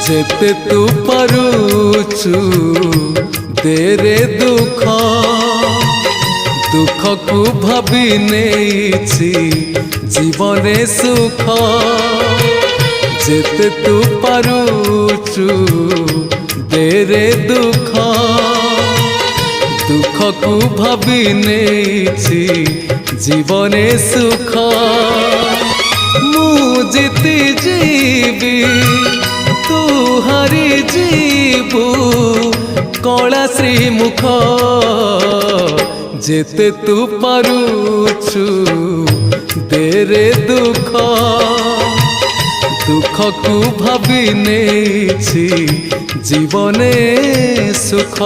जेते तू पारुचु देरे दुख दुख को भाभी नेछि जीवने सुख जेते तू पारुचु देरे दुख दुख को भाभी नेछि जीवने सुख मु जीती जीवी तू हारी जीवु कला श्रीमुख जेते तू पारुचु देरे दुख दुख को भाभी नेछि जीवने सुख।